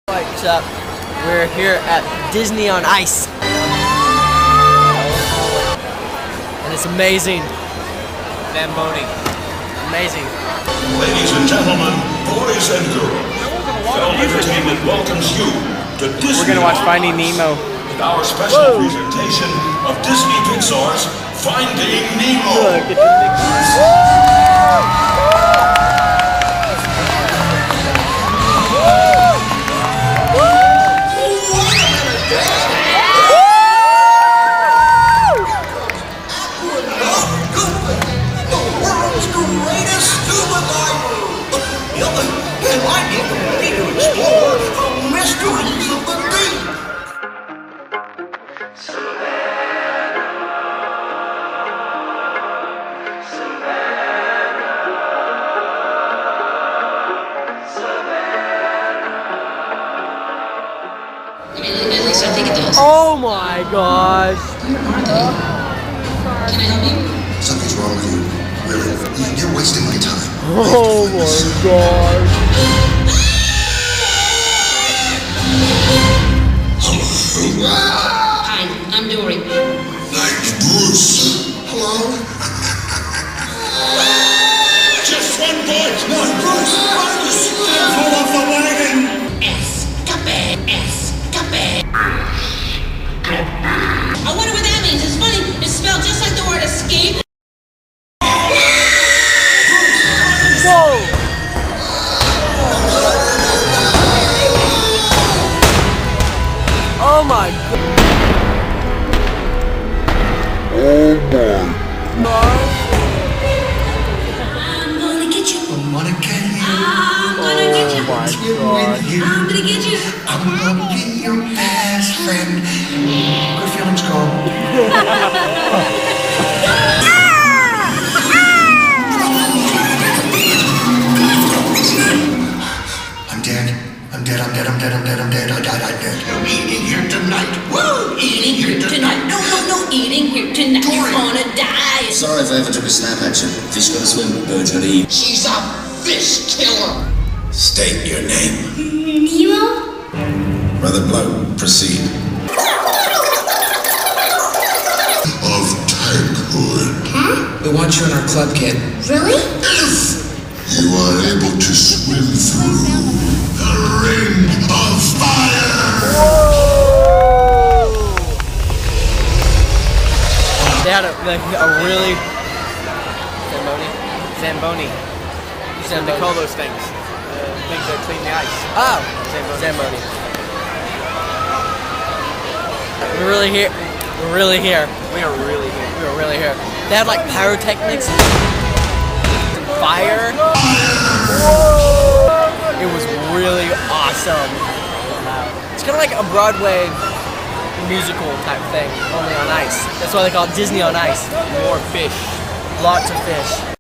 What's up? We're here at Disney on Ice. And it's amazing. Zamboni. Amazing. Ladies and gentlemen, boys and girls, Film Entertainment welcomes you to Disney. We're gonna watch Finding Nemo. With our special presentation of Disney Pixar's Finding Nemo. At least I think it does. Oh my gosh. Can I help you? Something's wrong with you. Really, you're wasting my time. Oh my gosh. Hi, I'm Dory. Name's Bruce. Hello? Just one point. No, Bruce. Fall off the wagon. Escape. I wonder what that means. It's funny. It's spelled just like the word escape. Whoa. Oh my god. I'm gonna get you. I wanna get you. I'm gonna get you. Oh my With god. you. I'm gonna get you. I'm gonna be your best friend. Good feelings gone. I'm dead. I'm dead. I'm dead. I'm dead. I'm dead. I'm dead. I died. I'm dead. I'm eating here tonight. Woo! Eating here tonight. No, eating here tonight. You're gonna die. Sorry if I ever took a snap at you. Fish gotta swim, birds gotta eat. She's a fish killer. State your name. Nemo? Brother Blow, proceed. Of Tankhood. We want you in our club, kid. Really? You are able to swim through the ring of fire. They had a really Zamboni. They call those things. Things that clean the ice. Oh, Zamboni. We're really here. We're really here. We are really good. We were really here. They had like pyrotechnics, and fire. It was really awesome. It's kind of like a Broadway musical type thing, only on ice. That's why they call it Disney on Ice. More fish. Lots of fish.